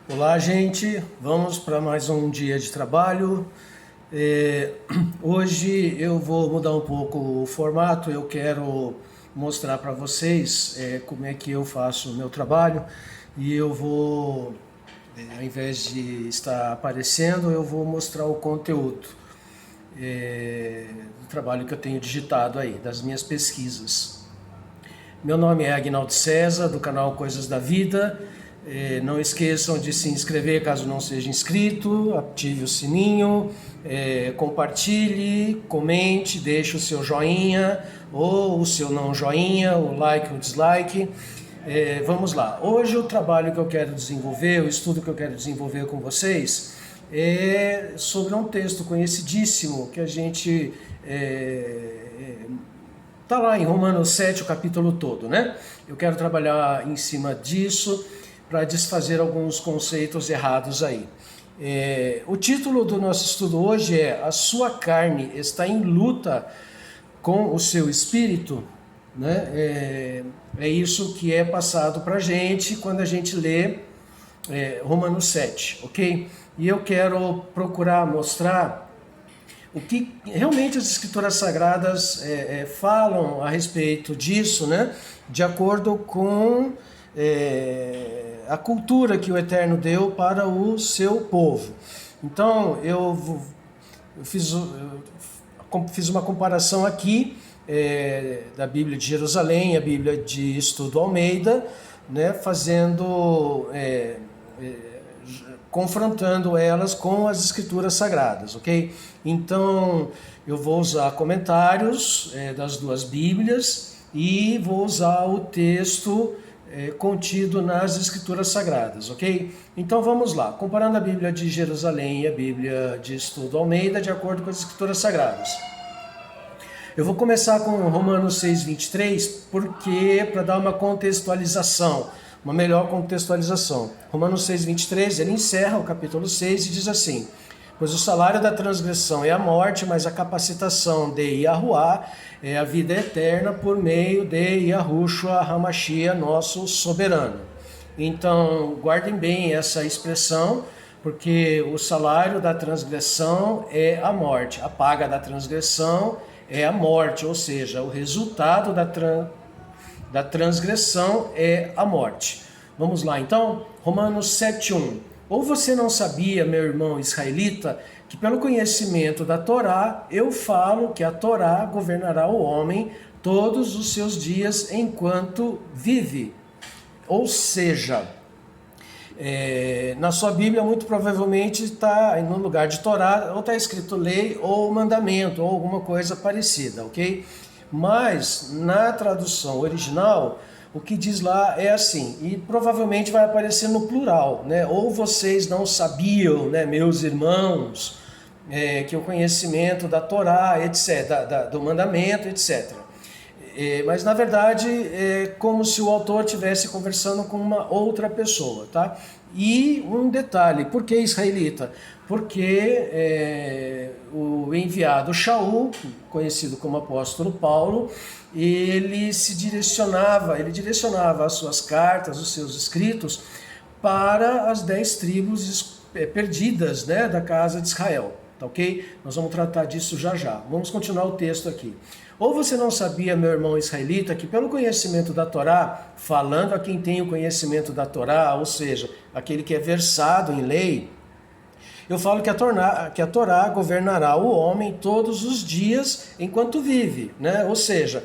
Olá, gente. Vamos para mais um dia de trabalho. Hoje eu vou mudar um pouco o formato. Eu quero mostrar para vocês como é que eu faço o meu trabalho e eu vou, ao invés de estar aparecendo, eu vou mostrar o conteúdo do trabalho que eu tenho digitado aí, das minhas pesquisas. Meu nome é Agnaldo César, do canal Coisas da Vida. Não esqueçam de se inscrever caso não seja inscrito, ative o sininho, compartilhe, comente, deixe o seu joinha ou o seu não joinha, o like ou dislike. Vamos lá. Hoje o trabalho que eu quero desenvolver, o estudo que eu quero desenvolver com vocês é sobre um texto conhecidíssimo que a gente está lá em Romanos 7, o capítulo todo, né? Eu quero trabalhar em cima disso para desfazer alguns conceitos errados aí. O título do nosso estudo hoje é A Sua Carne Está em Luta com o Seu Espírito, né? É isso que é passado para a gente quando a gente lê Romanos 7, ok? E eu quero procurar mostrar o que realmente as escrituras sagradas falam a respeito disso, né? De acordo com a cultura que o Eterno deu para o seu povo. Então, eu fiz uma comparação aqui da Bíblia de Jerusalém e a Bíblia de Estudo Almeida, né? Confrontando elas com as escrituras sagradas, ok? Então, eu vou usar comentários das duas Bíblias e vou usar o texto contido nas escrituras sagradas, ok? Então vamos lá, comparando a Bíblia de Jerusalém e a Bíblia de Estudo Almeida de acordo com as escrituras sagradas. Eu vou começar com Romanos 6:23, porque para dar uma contextualização, uma melhor contextualização. Romanos 6:23, ele encerra o capítulo 6 e diz assim: pois o salário da transgressão é a morte, mas a capacitação de Yahuwá é a vida eterna por meio de Yahushua HaMashiach, nosso soberano. Então, guardem bem essa expressão, porque o salário da transgressão é a morte, a paga da transgressão é a morte, ou seja, o resultado da transgressão é a morte. Vamos lá então, Romanos 7:1. Ou você não sabia, meu irmão israelita, que pelo conhecimento da Torá, eu falo que a Torá governará o homem todos os seus dias enquanto vive. Ou seja, na sua Bíblia muito provavelmente está no lugar de Torá, ou está escrito lei ou mandamento, ou alguma coisa parecida, ok? Mas na tradução original, o que diz lá é assim, e provavelmente vai aparecer no plural, né? Ou vocês não sabiam, né, meus irmãos, que o conhecimento da Torá, etc., do mandamento, etc. Mas na verdade é como se o autor estivesse conversando com uma outra pessoa, tá? E um detalhe, por que israelita? Porque o enviado Shaul, conhecido como apóstolo Paulo, ele direcionava as suas cartas, os seus escritos para as 10 tribos perdidas, né, da casa de Israel, tá ok? Nós vamos tratar disso já já. Vamos continuar o texto aqui. Ou você não sabia, meu irmão israelita, que pelo conhecimento da Torá, falando a quem tem o conhecimento da Torá, ou seja, aquele que é versado em lei, eu falo que a Torá governará o homem todos os dias enquanto vive, né? Ou seja,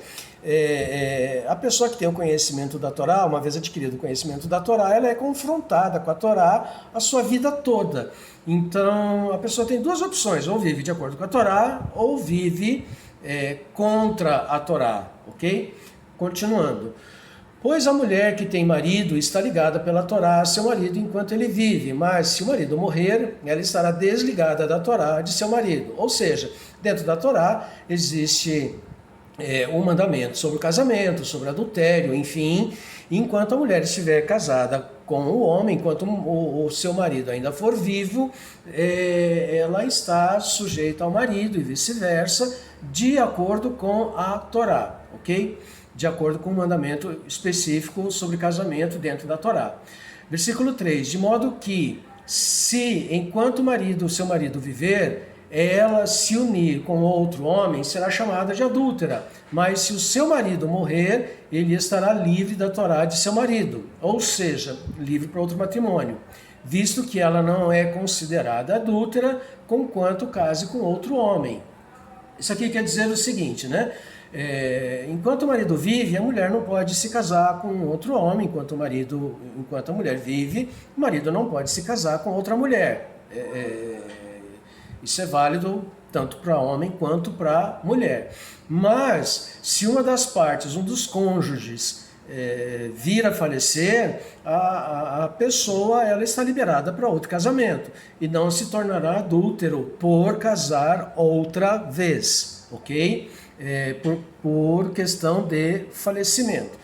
a pessoa que tem o conhecimento da Torá, uma vez adquirido o conhecimento da Torá, ela é confrontada com a Torá a sua vida toda. Então, a pessoa tem duas opções, ou vive de acordo com a Torá, ou vive contra a Torá, ok? Continuando. Pois a mulher que tem marido está ligada pela Torá a seu marido enquanto ele vive, mas se o marido morrer, ela estará desligada da Torá de seu marido. Ou seja, dentro da Torá existe um mandamento sobre o casamento, sobre adultério, enfim, enquanto a mulher estiver casada com o homem, enquanto o seu marido ainda for vivo, ela está sujeita ao marido e vice-versa, de acordo com a Torá, ok? De acordo com um mandamento específico sobre casamento dentro da Torá. Versículo 3, de modo que, se enquanto seu marido viver, ela se unir com outro homem, será chamada de adúltera. Mas se o seu marido morrer, ele estará livre da Torá de seu marido, ou seja, livre para outro matrimônio, visto que ela não é considerada adúltera, conquanto case com outro homem. Isso aqui quer dizer o seguinte, né? Enquanto o marido vive, a mulher não pode se casar com outro homem. Enquanto a mulher vive, o marido não pode se casar com outra mulher. Isso é válido tanto para homem quanto para mulher. Mas, se uma das partes, um dos cônjuges, vir a falecer, a pessoa ela está liberada para outro casamento e não se tornará adúltero por casar outra vez, ok? Por questão de falecimento,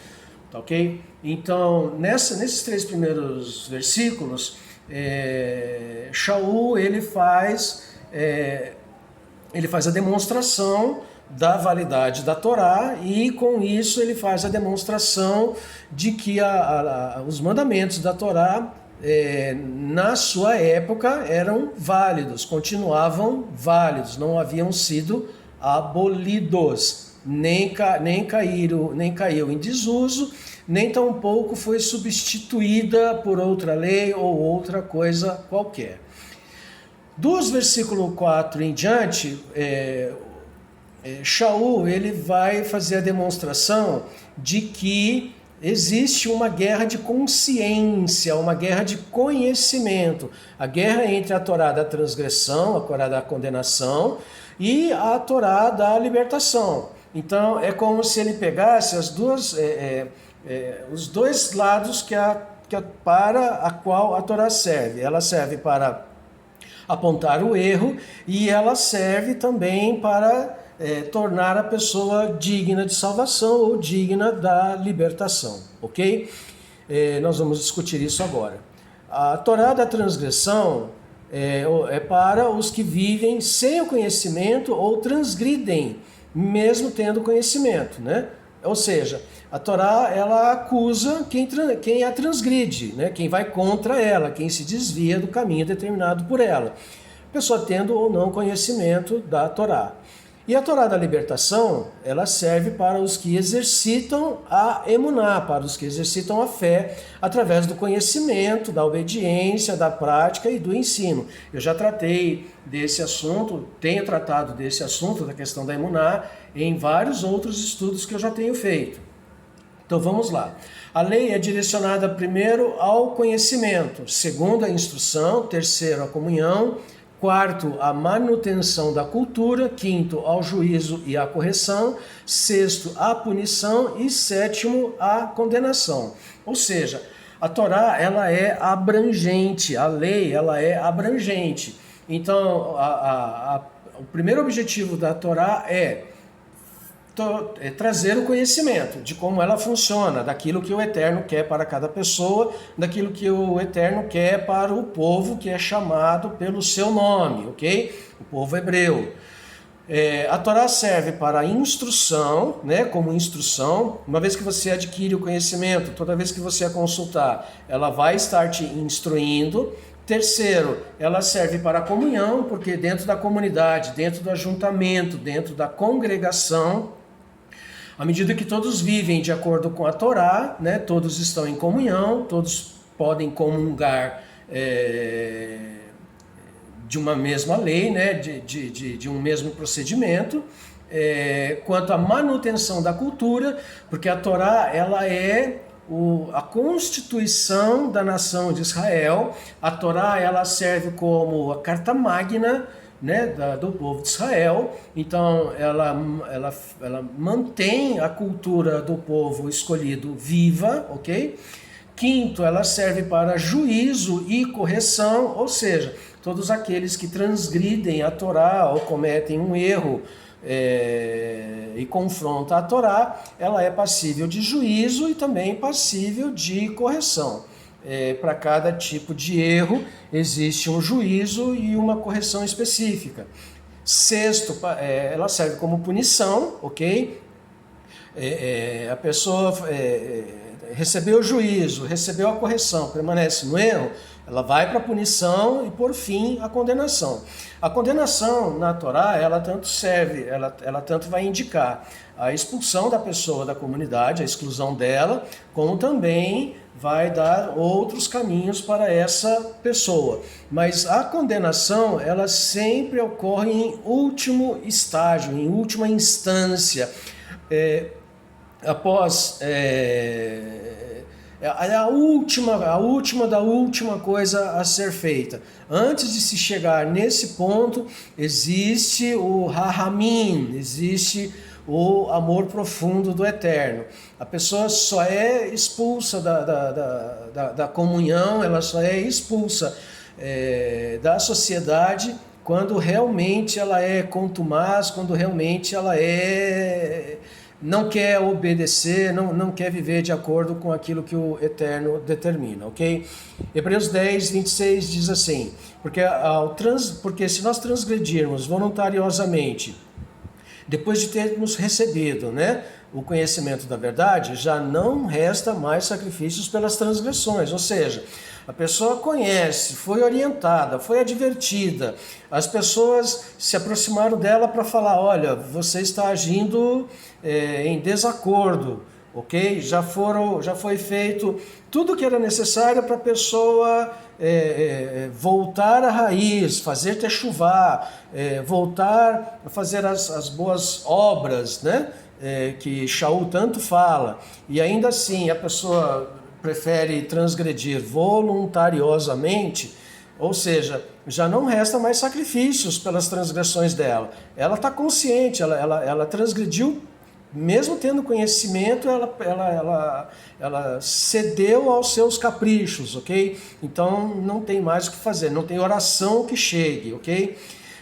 tá ok? Então, nesses 3 primeiros versículos, Shaul ele faz a demonstração da validade da Torá e com isso ele faz a demonstração de que os mandamentos da Torá na sua época eram válidos, continuavam válidos, não haviam sido abolidos, nem caiu em desuso, nem tampouco foi substituída por outra lei ou outra coisa qualquer. Dos versículo 4 em diante, Shaul ele vai fazer a demonstração de que existe uma guerra de consciência, uma guerra de conhecimento, a guerra entre a Torá da transgressão, a Torá da condenação, e a Torá da libertação. Então é como se ele pegasse os dois lados para a qual a Torá serve. Ela serve para apontar o erro e ela serve também para tornar a pessoa digna de salvação ou digna da libertação, ok? Nós vamos discutir isso agora. A Torá da transgressão é para os que vivem sem o conhecimento ou transgridem, mesmo tendo conhecimento, né? Ou seja, a Torá ela acusa quem a transgride, né? Quem vai contra ela, quem se desvia do caminho determinado por ela, pessoa tendo ou não conhecimento da Torá. E a Torá da libertação, ela serve para os que exercitam a emuná, para os que exercitam a fé, através do conhecimento, da obediência, da prática e do ensino. Eu já tratei desse assunto, tenho tratado desse assunto, da questão da emuná, em vários outros estudos que eu já tenho feito. Então vamos lá. A lei é direcionada primeiro ao conhecimento, segundo a instrução, terceiro a comunhão, quarto, a manutenção da cultura, quinto, ao juízo e à correção, sexto, a punição e sétimo, a condenação. Ou seja, a Torá ela é abrangente, a lei ela é abrangente. Então, o primeiro objetivo da Torá é trazer o conhecimento de como ela funciona, daquilo que o Eterno quer para cada pessoa, daquilo que o Eterno quer para o povo que é chamado pelo seu nome, ok? O povo hebreu. A Torá serve para instrução, né? Como instrução. Uma vez que você adquire o conhecimento, toda vez que você a consultar, ela vai estar te instruindo. Terceiro, ela serve para a comunhão, porque dentro da comunidade, dentro do ajuntamento, dentro da congregação, à medida que todos vivem de acordo com a Torá, né, todos estão em comunhão, todos podem comungar de uma mesma lei, né, de um mesmo procedimento. Quanto à manutenção da cultura, porque a Torá ela é a constituição da nação de Israel. A Torá ela serve como a carta magna, né, do povo de Israel. Então ela mantém a cultura do povo escolhido viva, ok? Quinto, ela serve para juízo e correção, ou seja, todos aqueles que transgridem a Torá ou cometem um erro e confronta a Torá, ela é passível de juízo e também passível de correção. Para cada tipo de erro existe um juízo e uma correção específica. Sexto, ela serve como punição, ok? A pessoa recebeu o juízo, recebeu a correção, permanece no erro, ela vai para a punição e, por fim, a condenação. A condenação na Torá, ela tanto serve, ela tanto vai indicar a expulsão da pessoa da comunidade, a exclusão dela, como também vai dar outros caminhos para essa pessoa. Mas a condenação, ela sempre ocorre em último estágio, em última instância, após a última da última coisa a ser feita. Antes de se chegar nesse ponto, existe o Rahamim, existe o amor profundo do Eterno. A pessoa só é expulsa da comunhão, ela só é expulsa da sociedade quando realmente ela é contumaz, quando realmente ela não quer obedecer, não quer viver de acordo com aquilo que o Eterno determina, ok? Hebreus 10, 26 diz assim, porque se nós transgredirmos voluntariosamente, depois de termos recebido, o conhecimento da verdade, já não resta mais sacrifícios pelas transgressões, ou seja, a pessoa conhece, foi orientada, foi advertida, as pessoas se aproximaram dela para falar, olha, você está agindo em desacordo, ok? Já foi feito tudo o que era necessário para a pessoa voltar à raiz, fazer techuvá, voltar a fazer as boas obras, que Shaul tanto fala, e ainda assim a pessoa prefere transgredir voluntariosamente, ou seja, já não resta mais sacrifícios pelas transgressões dela. Ela está consciente, ela transgrediu, mesmo tendo conhecimento, ela cedeu aos seus caprichos, ok? Então não tem mais o que fazer, não tem oração que chegue, ok?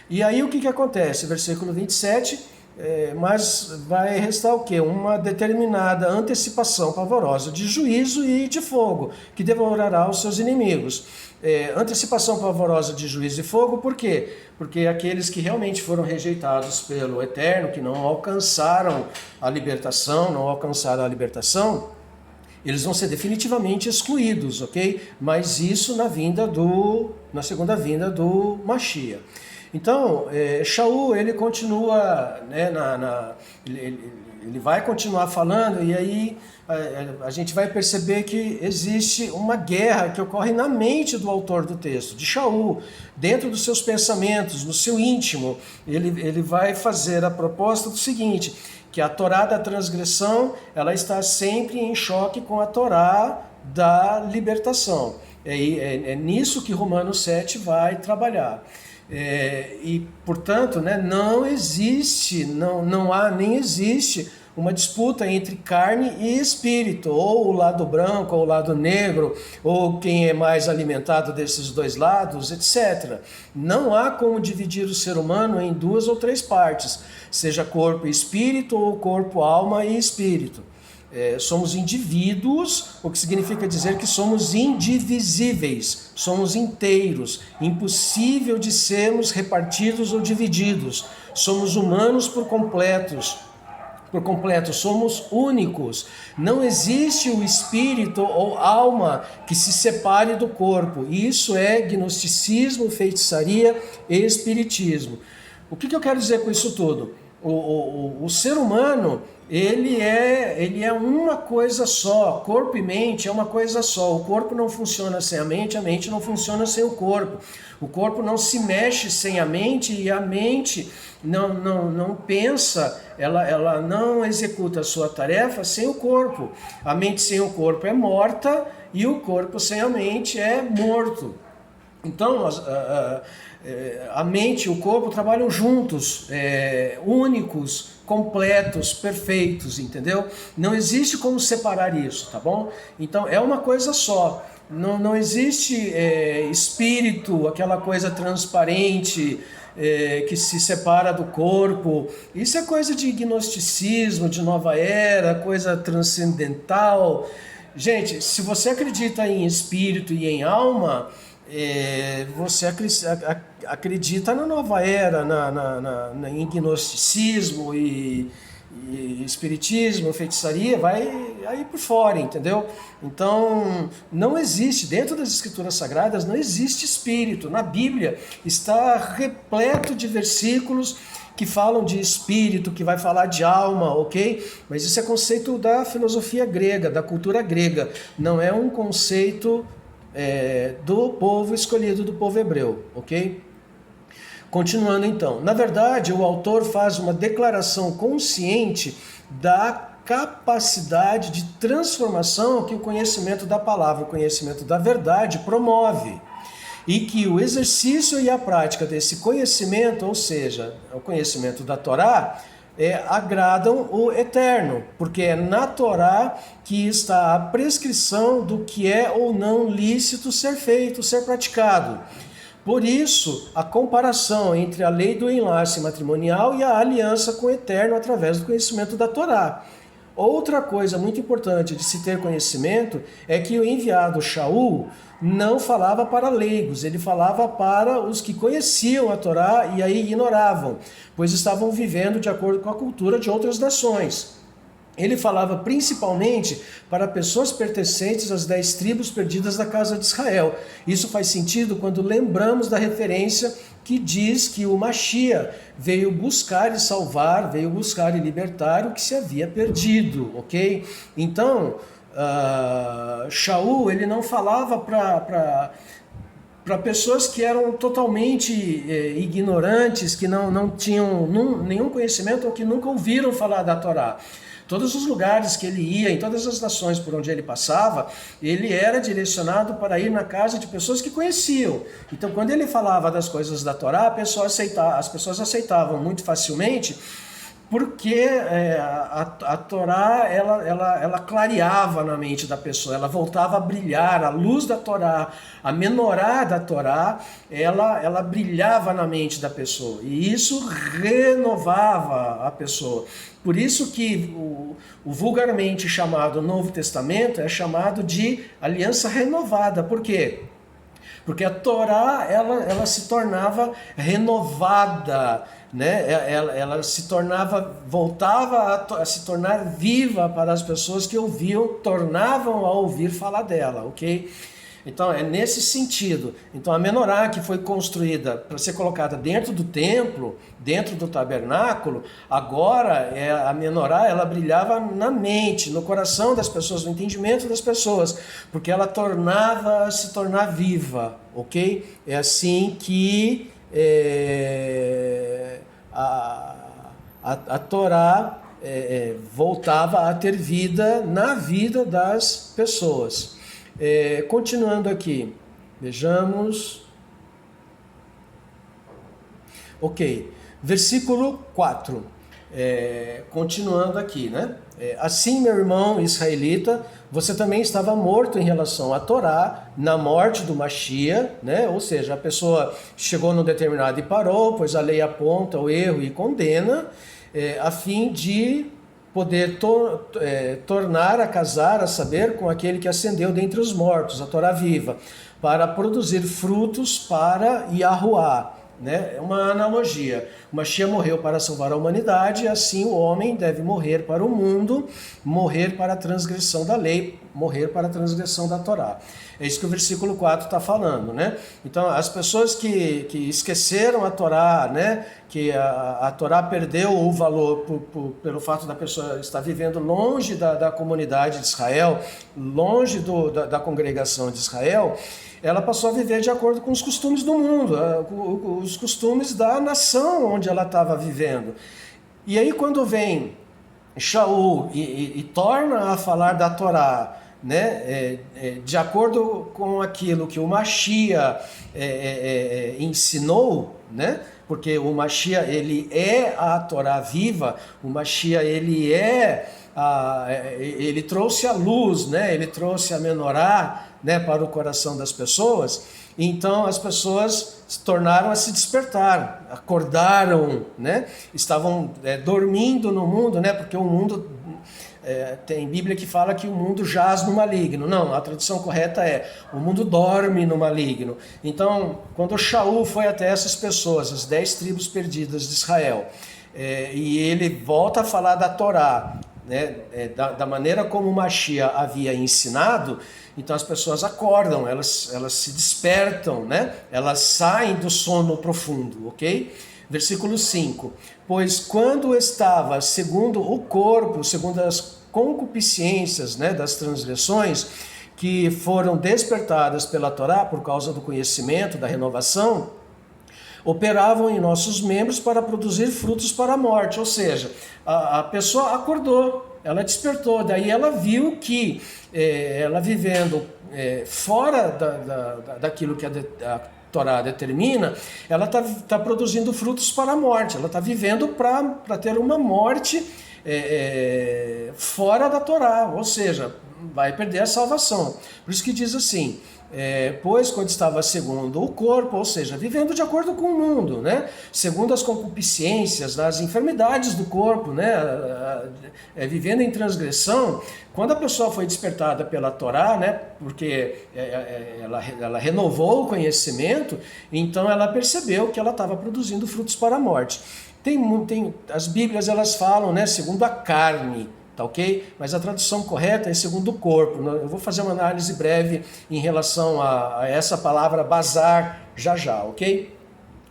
E aí o que acontece? Versículo 27... mas vai restar o quê? Uma determinada antecipação pavorosa de juízo e de fogo, que devorará os seus inimigos. Antecipação pavorosa de juízo e fogo, por quê? Porque aqueles que realmente foram rejeitados pelo Eterno, que não alcançaram a libertação, eles vão ser definitivamente excluídos, ok? Mas isso na segunda vinda do Mashiach. Então, Shaul, ele continua, ele vai continuar falando, e aí a gente vai perceber que existe uma guerra que ocorre na mente do autor do texto, de Shaul, dentro dos seus pensamentos, no seu íntimo. Ele vai fazer a proposta do seguinte, que a Torá da transgressão, ela está sempre em choque com a Torá da libertação. É nisso que Romanos 7 vai trabalhar. E, portanto, não existe, não há nem existe uma disputa entre carne e espírito, ou o lado branco, ou o lado negro, ou quem é mais alimentado desses dois lados, etc. Não há como dividir o ser humano em 2 ou 3 partes, seja corpo e espírito, ou corpo, alma e espírito. Somos indivíduos, o que significa dizer que somos indivisíveis, somos inteiros, impossível de sermos repartidos ou divididos. Somos humanos por completo, somos únicos. Não existe o espírito ou alma que se separe do corpo. Isso é gnosticismo, feitiçaria e espiritismo. O que eu quero dizer com isso tudo? O ser humano, ele é uma coisa só, corpo e mente é uma coisa só. O corpo não funciona sem a mente não funciona sem o corpo não se mexe sem a mente, e a mente não pensa, ela não executa a sua tarefa sem o corpo. A mente sem o corpo é morta, e o corpo sem a mente é morto. Então, a mente e o corpo trabalham juntos, únicos, completos, perfeitos, entendeu? Não existe como separar isso, tá bom? Então, é uma coisa só. Não existe espírito, aquela coisa transparente, que se separa do corpo. Isso é coisa de gnosticismo, de nova era, coisa transcendental. Gente, se você acredita em espírito e em alma, você acredita na nova era, em gnosticismo e e espiritismo, feitiçaria, vai aí por fora, entendeu? Então, não existe, dentro das escrituras sagradas, não existe espírito. Na Bíblia está repleto de versículos que falam de espírito, que vai falar de alma, ok? Mas isso é conceito da filosofia grega, da cultura grega. Não é um conceito do povo escolhido, do povo hebreu, ok? Continuando então. Na verdade, o autor faz uma declaração consciente da capacidade de transformação que o conhecimento da palavra, o conhecimento da verdade promove. E que o exercício e a prática desse conhecimento, ou seja, o conhecimento da Torá, agradam o Eterno, porque é na Torá que está a prescrição do que é ou não lícito ser feito, ser praticado. Por isso, a comparação entre a lei do enlace matrimonial e a aliança com o Eterno através do conhecimento da Torá. Outra coisa muito importante de se ter conhecimento é que o enviado Shaul não falava para leigos, ele falava para os que conheciam a Torá e aí ignoravam, pois estavam vivendo de acordo com a cultura de outras nações. Ele falava principalmente para pessoas pertencentes às 10 tribos perdidas da casa de Israel. Isso faz sentido quando lembramos da referência que diz que o Mashiach veio buscar e salvar, veio buscar e libertar o que se havia perdido, ok? Então, Shaul, ele não falava para pessoas que eram totalmente ignorantes, que não tinham nenhum conhecimento ou que nunca ouviram falar da Torá. Todos os lugares que ele ia, em todas as nações por onde ele passava, ele era direcionado para ir na casa de pessoas que conheciam. Então, quando ele falava das coisas da Torá, as pessoas aceitavam muito facilmente, porque a Torá ela clareava na mente da pessoa, ela voltava a brilhar, a luz da Torá, a menorá da Torá, ela brilhava na mente da pessoa, e isso renovava a pessoa. Por isso que o vulgarmente chamado Novo Testamento é chamado de aliança renovada. Por quê? Porque a Torá ela se tornava renovada, né? Ela se tornava, voltava a se tornar viva para as pessoas que ouviam, tornavam a ouvir falar dela, ok? Então é nesse sentido. Então a menorá que foi construída para ser colocada dentro do templo, dentro do tabernáculo, agora a menorá ela brilhava na mente, no coração das pessoas, no entendimento das pessoas, porque ela tornava a se tornar viva, ok? É assim que a Torá voltava a ter vida na vida das pessoas. Continuando aqui, vejamos. Ok, versículo 4. Continuando aqui, né? Assim, meu irmão israelita, você também estava morto em relação à Torá, na morte do Mashiach, né? Ou seja, a pessoa chegou num determinado e parou, pois a lei aponta o erro e condena, a fim de poder tornar a casar, a saber, com aquele que ascendeu dentre os mortos, a Torá viva, para produzir frutos para Yahuá. Né? É uma analogia. O Mashiach morreu para salvar a humanidade, assim o homem deve morrer para o mundo, morrer para a transgressão da lei, morrer para a transgressão da Torá. É isso que o versículo 4 está falando, né? Então, as pessoas que esqueceram a Torá, né? Que a Torá perdeu o valor pelo fato da pessoa estar vivendo longe da comunidade de Israel, longe da congregação de Israel, ela passou a viver de acordo com os costumes do mundo, os costumes da nação onde ela estava vivendo. E aí quando vem Shaul e torna a falar da Torá, né, de acordo com aquilo que o Mashiach ensinou, né, porque o Mashiach ele é a Torá viva, o Mashiach ele trouxe a luz, né, ele trouxe a menorá, né, para o coração das pessoas. Então as pessoas se tornaram a se despertar, acordaram, né, estavam dormindo no mundo, né, porque o mundo tem Bíblia que fala que o mundo jaz no maligno. Não, a tradução correta é o mundo dorme no maligno. Então, quando Shaul foi até essas pessoas, as 10 tribos perdidas de Israel, e ele volta a falar da Torá, né, da maneira como o Mashiach havia ensinado, então as pessoas acordam, elas se despertam, né, elas saem do sono profundo, ok? Versículo 5: pois quando estava segundo o corpo, segundo as concupiscências, né, das transgressões, que foram despertadas pela Torá por causa do conhecimento, da renovação, operavam em nossos membros para produzir frutos para a morte. Ou seja, a pessoa acordou, ela despertou, daí ela viu que ela vivendo fora daquilo que a Torá determina, ela está produzindo frutos para a morte, ela está vivendo para ter uma morte fora da Torá, ou seja, vai perder a salvação. Por isso que diz assim, pois quando estava segundo o corpo, ou seja, vivendo de acordo com o mundo, né? Segundo as concupiscências, as enfermidades do corpo, né? Vivendo em transgressão, quando a pessoa foi despertada pela Torá, né? Porque ela renovou o conhecimento, então ela percebeu que ela estava produzindo frutos para a morte. As Bíblias elas falam, né? Segundo a carne. Tá ok? Mas a tradução correta é segundo o corpo. Eu vou fazer uma análise breve em relação a essa palavra bazar já, ok?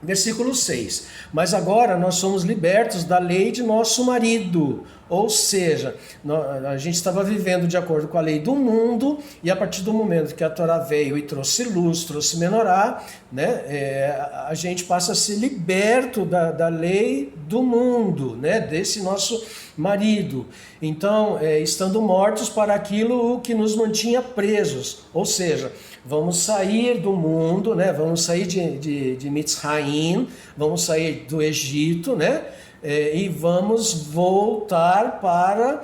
Versículo 6. Mas agora nós somos libertos da lei de nosso marido. Ou seja, a gente estava vivendo de acordo com a lei do mundo, e a partir do momento que a Torá veio e trouxe luz, trouxe menorá, né, a gente passa a ser liberto da lei do mundo, né, desse nosso marido. Então, estando mortos para aquilo que nos mantinha presos. Ou seja, vamos sair do mundo, né, vamos sair de Mitzrayim, vamos sair do Egito, né, e vamos voltar para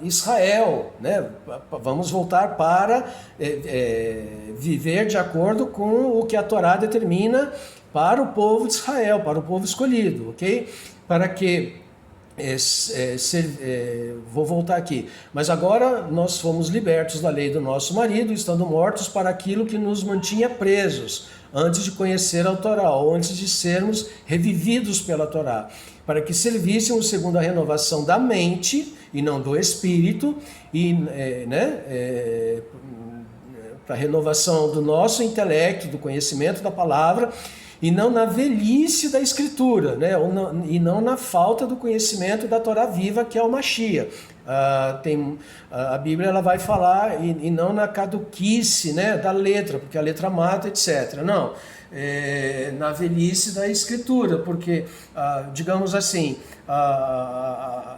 Israel, né? Vamos voltar para viver de acordo com o que a Torá determina para o povo de Israel, para o povo escolhido, ok? Para que vou voltar aqui. Mas agora nós fomos libertos da lei do nosso marido, estando mortos para aquilo que nos mantinha presos, antes de conhecer a Torá, ou antes de sermos revividos pela Torá, para que servíssemos segundo a renovação da mente e não do espírito, e para a renovação do nosso intelecto, do conhecimento da palavra, e não na velhice da Escritura, né? E não na falta do conhecimento da Torá viva, que é o Mashiach. A Bíblia ela vai falar, e não na caduquice, né, da letra, porque a letra mata, etc. Não, na velhice da Escritura, porque, digamos assim,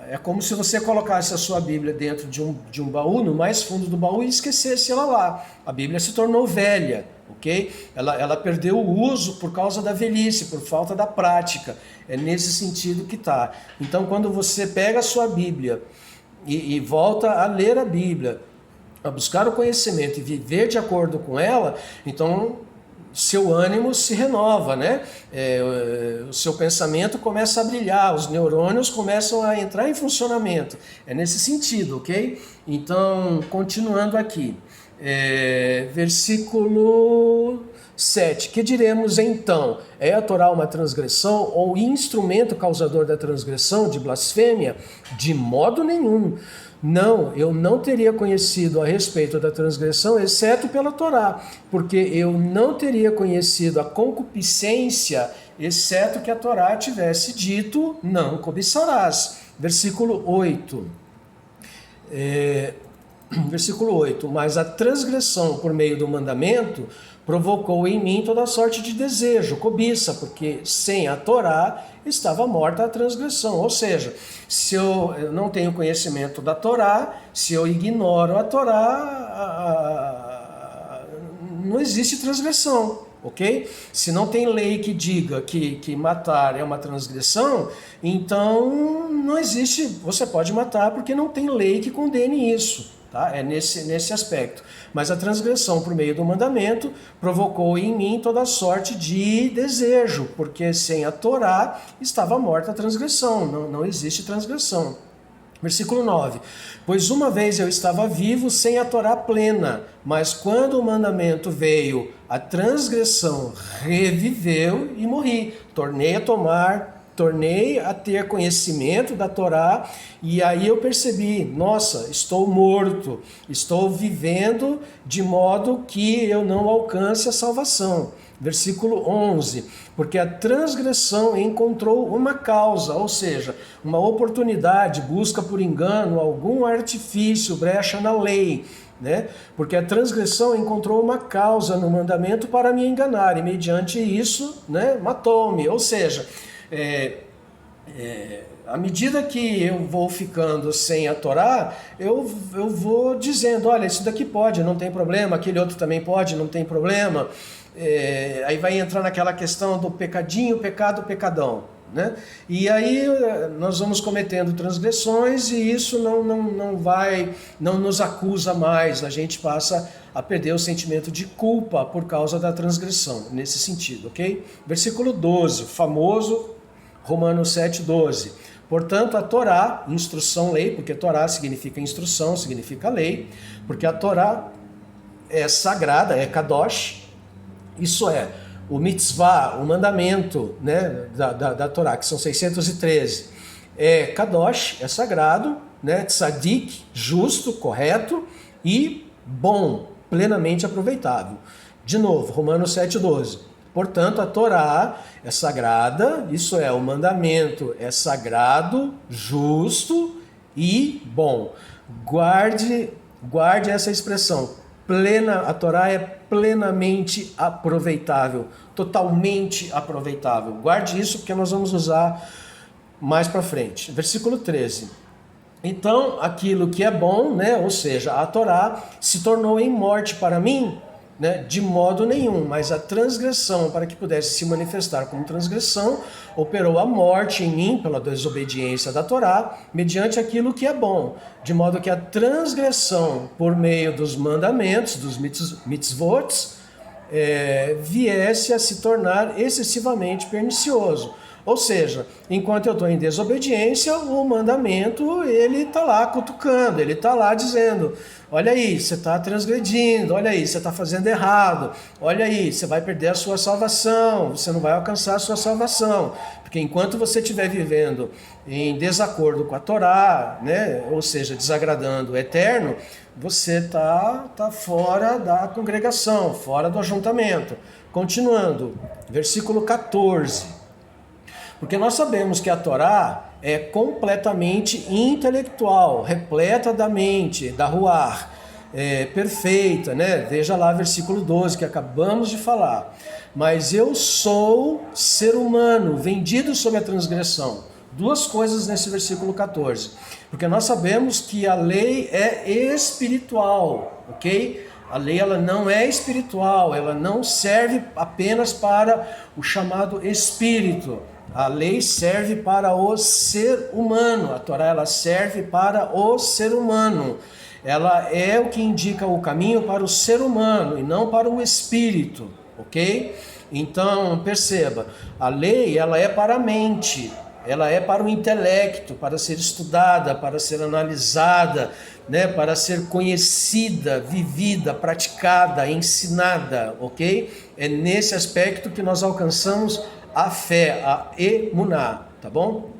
é como se você colocasse a sua Bíblia dentro de um baú, no mais fundo do baú, e esquecesse ela lá. A Bíblia se tornou velha. Okay? Ela perdeu o uso por causa da velhice, por falta da prática. É nesse sentido que está. Então, quando você pega a sua Bíblia e volta a ler a Bíblia, a buscar o conhecimento e viver de acordo com ela, então seu ânimo se renova, né? O seu pensamento começa a brilhar, os neurônios começam a entrar em funcionamento. É nesse sentido, ok? Então, continuando aqui. Versículo 7. Que diremos então? É a Torá uma transgressão ou instrumento causador da transgressão, de blasfêmia? De modo nenhum. Não, eu não teria conhecido a respeito da transgressão, exceto pela Torá, porque eu não teria conhecido a concupiscência, exceto que a Torá tivesse dito, não cobiçarás. Versículo 8. Versículo 8, mas a transgressão por meio do mandamento provocou em mim toda sorte de desejo, cobiça, porque sem a Torá estava morta a transgressão. Ou seja, se eu não tenho conhecimento da Torá, se eu ignoro a Torá, não existe transgressão. Ok? Se não tem lei que diga que matar é uma transgressão, então não existe, você pode matar porque não tem lei que condene isso. Tá? É nesse aspecto. Mas a transgressão por meio do mandamento provocou em mim toda sorte de desejo, porque sem a Torá estava morta a transgressão, não existe transgressão. Versículo 9. Pois uma vez eu estava vivo sem a Torá plena, mas quando o mandamento veio, a transgressão reviveu e morri. Tornei a ter conhecimento da Torá, e aí eu percebi, nossa, estou morto, estou vivendo de modo que eu não alcance a salvação. Versículo 11, porque a transgressão encontrou uma causa, ou seja, uma oportunidade, busca por engano, algum artifício, brecha na lei, né? Porque a transgressão encontrou uma causa no mandamento para me enganar, e mediante isso, né, matou-me. Ou seja, à medida que eu vou ficando sem a Torá, eu vou dizendo, olha, isso daqui pode, não tem problema, aquele outro também pode, não tem problema. Aí vai entrar naquela questão do pecadinho, pecado, pecadão, né? E aí nós vamos cometendo transgressões e isso não nos acusa mais, a gente passa a perder o sentimento de culpa por causa da transgressão, nesse sentido, ok? Versículo 12, famoso Romanos 7,12. Portanto, a Torá, instrução, lei, porque Torá significa instrução, significa lei, porque a Torá é sagrada, é kadosh, isso é, o mitzvah, o mandamento, né, da Torá, que são 613, é kadosh, é sagrado, né, tzadik, justo, correto, e bom, plenamente aproveitável. De novo, Romanos 7,12. Portanto, a Torá é sagrada, isso é, o mandamento é sagrado, justo e bom. Guarde essa expressão. A Torá é plenamente aproveitável, totalmente aproveitável. Guarde isso porque nós vamos usar mais para frente. Versículo 13. Então, aquilo que é bom, né, ou seja, a Torá se tornou em morte para mim, né, de modo nenhum, mas a transgressão, para que pudesse se manifestar como transgressão, operou a morte em mim pela desobediência da Torá, mediante aquilo que é bom, de modo que a transgressão por meio dos mandamentos, dos mitzvot, viesse a se tornar excessivamente pernicioso. Ou seja, enquanto eu estou em desobediência, o mandamento, ele está lá cutucando, ele está lá dizendo, olha aí, você está transgredindo, olha aí, você está fazendo errado, olha aí, você vai perder a sua salvação, você não vai alcançar a sua salvação. Porque enquanto você estiver vivendo em desacordo com a Torá, né, ou seja, desagradando o Eterno, você está fora da congregação, fora do ajuntamento. Continuando, versículo 14. Porque nós sabemos que a Torá é completamente intelectual, repleta da mente, da ruach, perfeita, né? Veja lá versículo 12 que acabamos de falar. Mas eu sou ser humano, vendido sob a transgressão. Duas coisas nesse versículo 14. Porque nós sabemos que a lei é espiritual, ok? A lei ela não é espiritual, ela não serve apenas para o chamado espírito. A lei serve para o ser humano, a Torá ela serve para o ser humano. Ela é o que indica o caminho para o ser humano e não para o espírito, ok? Então, perceba, a lei ela é para a mente, ela é para o intelecto, para ser estudada, para ser analisada, né, para ser conhecida, vivida, praticada, ensinada, ok? É nesse aspecto que nós alcançamos a fé, a emuná, tá bom?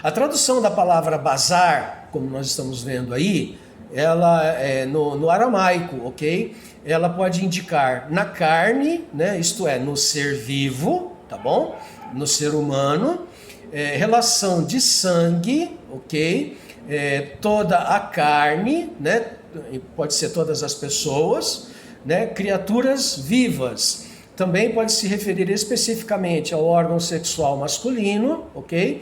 A tradução da palavra bazar, como nós estamos vendo aí, ela é no aramaico, ok? Ela pode indicar na carne, né? Isto é, no ser vivo, tá bom? No ser humano, relação de sangue, ok? Toda a carne, né? Pode ser todas as pessoas, né? Criaturas vivas. Também pode se referir especificamente ao órgão sexual masculino, ok?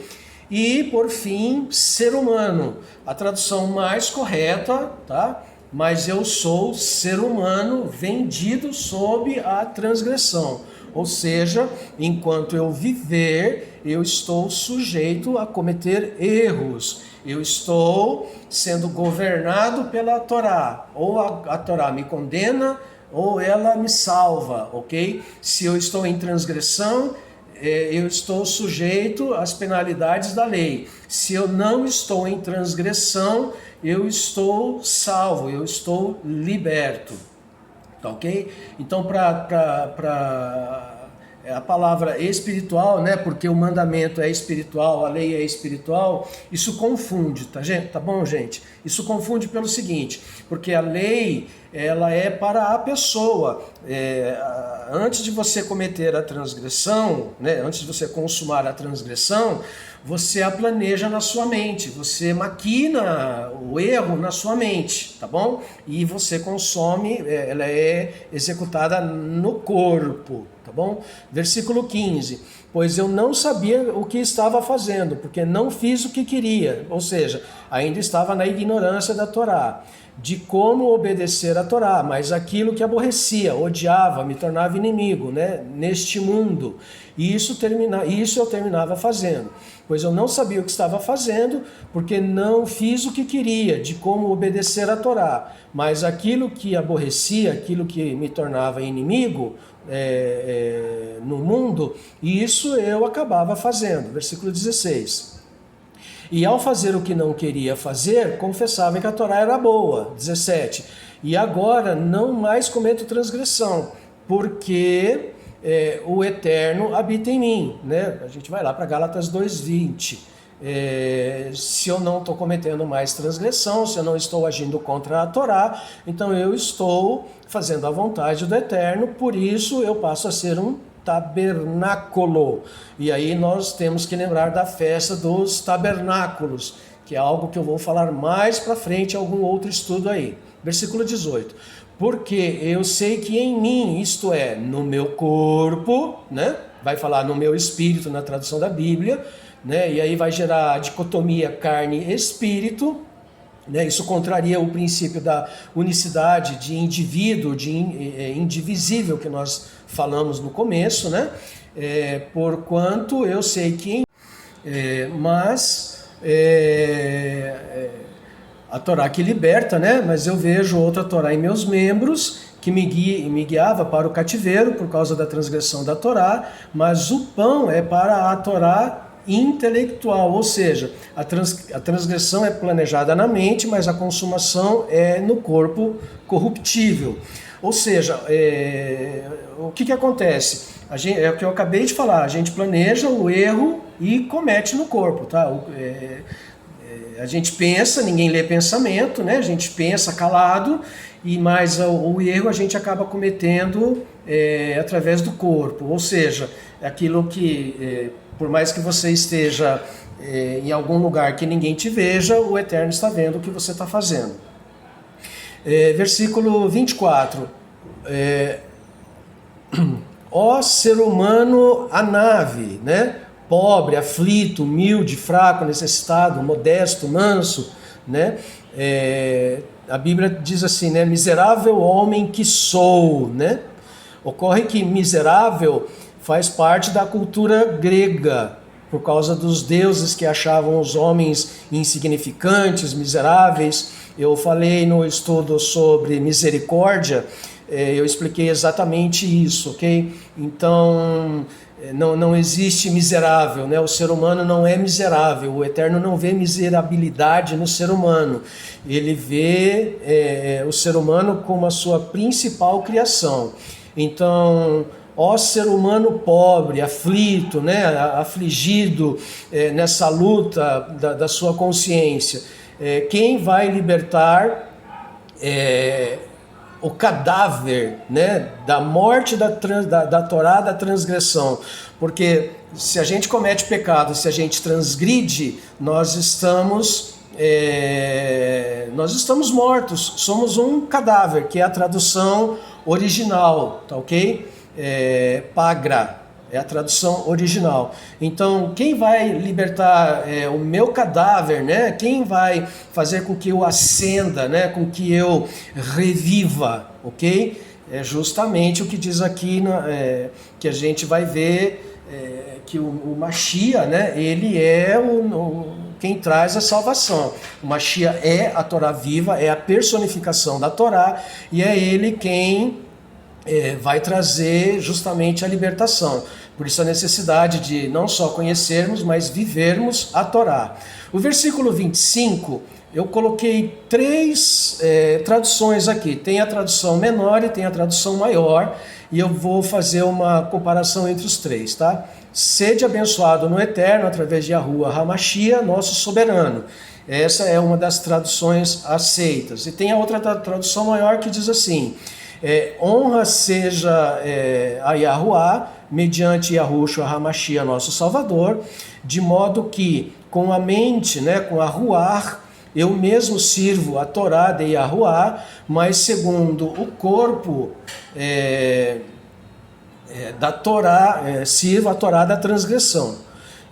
E, por fim, ser humano. A tradução mais correta, tá? Mas eu sou ser humano vendido sob a transgressão. Ou seja, enquanto eu viver, eu estou sujeito a cometer erros. Eu estou sendo governado pela Torá. Ou a Torá me condena, ou ela me salva, ok? Se eu estou em transgressão, eu estou sujeito às penalidades da lei. Se eu não estou em transgressão, eu estou salvo, eu estou liberto. Tá ok? Então, a palavra espiritual, né? Porque o mandamento é espiritual, a lei é espiritual, isso confunde, tá, gente? Tá bom, gente? Isso confunde pelo seguinte, porque a lei, ela é para a pessoa. Antes de você cometer a transgressão, né? Antes de você consumar a transgressão, você a planeja na sua mente, você maquina o erro na sua mente, tá bom? E você consome, ela é executada no corpo, tá bom? Versículo 15, pois eu não sabia o que estava fazendo, porque não fiz o que queria, ou seja, ainda estava na ignorância da Torá, de como obedecer a Torá, mas aquilo que aborrecia, odiava, me tornava inimigo, né? Neste mundo, e isso eu terminava fazendo. Pois eu não sabia o que estava fazendo, porque não fiz o que queria, de como obedecer a Torá. Mas aquilo que aborrecia, aquilo que me tornava inimigo no mundo, isso eu acabava fazendo. Versículo 16. E ao fazer o que não queria fazer, confessava que a Torá era boa. 17. E agora não mais cometo transgressão, porque o Eterno habita em mim, né? A gente vai lá para Gálatas 2:20. Se eu não estou cometendo mais transgressão, se eu não estou agindo contra a Torá, então eu estou fazendo a vontade do Eterno, por isso eu passo a ser um tabernáculo. E aí nós temos que lembrar da festa dos tabernáculos, que é algo que eu vou falar mais para frente em algum outro estudo aí. Versículo 18. Porque eu sei que em mim, isto é, no meu corpo, né? Vai falar no meu espírito na tradução da Bíblia, né? E aí vai gerar a dicotomia carne-espírito, né? Isso contraria o princípio da unicidade de indivíduo, de indivisível que nós falamos no começo, né? Porquanto eu sei que a Torá que liberta, né? Mas eu vejo outra Torá em meus membros que me guiava para o cativeiro por causa da transgressão da Torá, mas o pão é para a Torá intelectual, ou seja, a transgressão é planejada na mente, mas a consumação é no corpo corruptível. Ou seja, o que acontece? É o que eu acabei de falar, a gente planeja o erro e comete no corpo, tá? A gente pensa, ninguém lê pensamento, né? A gente pensa calado, mas o erro a gente acaba cometendo através do corpo, ou seja, aquilo que, por mais que você esteja em algum lugar que ninguém te veja, o Eterno está vendo o que você está fazendo. Versículo 24. Ó ser humano, a nave, né? Pobre, aflito, humilde, fraco, necessitado, modesto, manso, né? A Bíblia diz assim, né? Miserável homem que sou, né? Ocorre que miserável faz parte da cultura grega, por causa dos deuses que achavam os homens insignificantes, miseráveis. Eu falei no estudo sobre misericórdia, eu expliquei exatamente isso, ok? Então, não existe miserável, né? O ser humano não é miserável, o Eterno não vê miserabilidade no ser humano, ele vê o ser humano como a sua principal criação. Então, ó ser humano pobre, aflito, né? Afligido nessa luta da sua consciência, quem vai libertar o cadáver, né, da morte da Torá, da transgressão? Porque se a gente comete pecado, se a gente transgride, nós estamos mortos, somos um cadáver, que é a tradução original, tá ok? Pagra, é a tradução original. Então, quem vai libertar o meu cadáver, né? Quem vai fazer com que eu ascenda, né? Com que eu reviva, ok? É justamente o que diz aqui, que a gente vai ver que o Mashiach, né? Ele é quem traz a salvação. O Mashiach é a Torá viva, é a personificação da Torá, e é ele quem vai trazer justamente a libertação. Por isso a necessidade de não só conhecermos, mas vivermos a Torá. O versículo 25, eu coloquei três traduções aqui. Tem a tradução menor e tem a tradução maior, e eu vou fazer uma comparação entre os três, tá? Sede abençoado no Eterno, através de Yahuwah HaMashiach, nosso soberano. Essa é uma das traduções aceitas. E tem a outra tradução maior que diz assim: honra seja a Yahuwah, mediante Yahushua HaMashiach, nosso Salvador, de modo que com a mente, né, com a Ruach, eu mesmo sirvo a Torá de Yahuwah, mas segundo o corpo da Torá, sirvo a Torá da transgressão.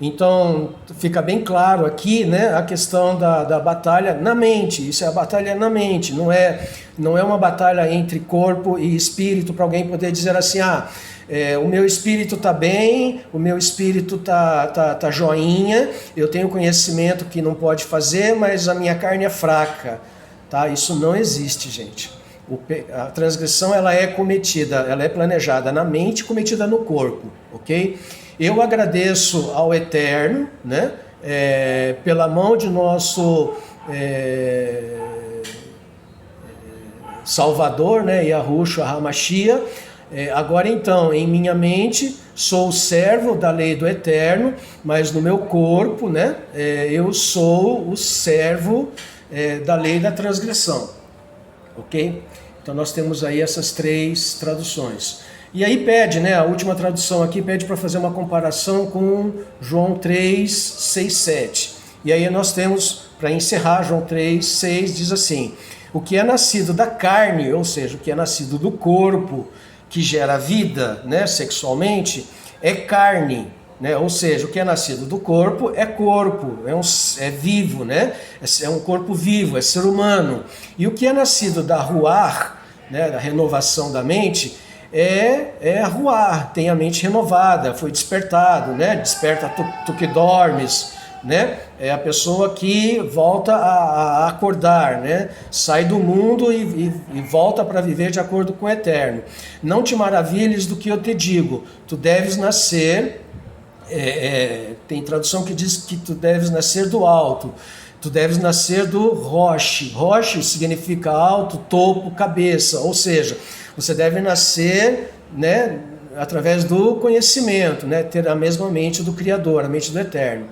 Então, fica bem claro aqui, né, a questão da batalha na mente. Isso é a batalha na mente, não é uma batalha entre corpo e espírito para alguém poder dizer assim, o meu espírito está bem, o meu espírito tá joinha, eu tenho conhecimento que não pode fazer, mas a minha carne é fraca. Tá? Isso não existe, gente. A transgressão ela é cometida, ela é planejada na mente e cometida no corpo, ok? Eu agradeço ao Eterno, né, pela mão de nosso Salvador, né, Yahushua HaMashiach. Agora então, em minha mente, sou servo da lei do Eterno, mas no meu corpo, né, eu sou o servo da lei da transgressão, ok? Então nós temos aí essas três traduções. E aí pede, né, a última tradução aqui pede para fazer uma comparação com João 3, 6, 7. E aí nós temos, para encerrar, João 3, 6 diz assim: o que é nascido da carne, ou seja, o que é nascido do corpo, que gera vida, né, sexualmente, é carne, né? Ou seja, o que é nascido do corpo, é vivo, né? É um corpo vivo, é ser humano. E o que é nascido da Ruach, né, da renovação da mente, é a Ruach, tem a mente renovada, foi despertado, né? Desperta tu que dormes, né? É a pessoa que volta a acordar, né? Sai do mundo e volta para viver de acordo com o Eterno. Não te maravilhes do que eu te digo, tu deves nascer, tem tradução que diz que tu deves nascer do alto, tu deves nascer do Rosh. Rosh significa alto, topo, cabeça, ou seja, você deve nascer, né, através do conhecimento, né, ter a mesma mente do Criador, a mente do Eterno.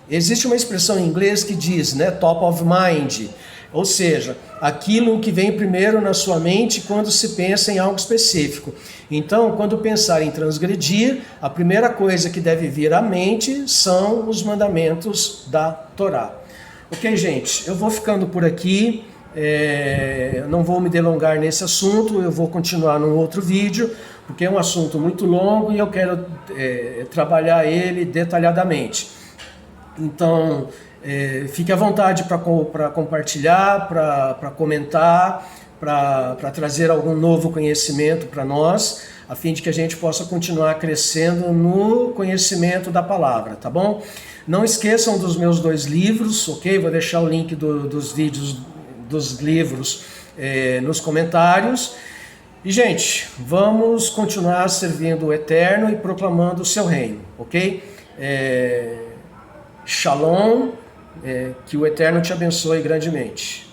Existe uma expressão em inglês que diz, né, top of mind, ou seja, aquilo que vem primeiro na sua mente quando se pensa em algo específico. Então, quando pensar em transgredir, a primeira coisa que deve vir à mente são os mandamentos da Torá. Ok, gente, eu vou ficando por aqui. Não vou me delongar nesse assunto, eu vou continuar num outro vídeo, porque é um assunto muito longo e eu quero trabalhar ele detalhadamente. Então, fique à vontade para compartilhar, para comentar, para trazer algum novo conhecimento para nós, a fim de que a gente possa continuar crescendo no conhecimento da palavra, tá bom? Não esqueçam dos meus 2 livros, ok? Vou deixar o link dos vídeos dos livros nos comentários. E, gente, vamos continuar servindo o Eterno e proclamando o seu reino, ok? Shalom, que o Eterno te abençoe grandemente.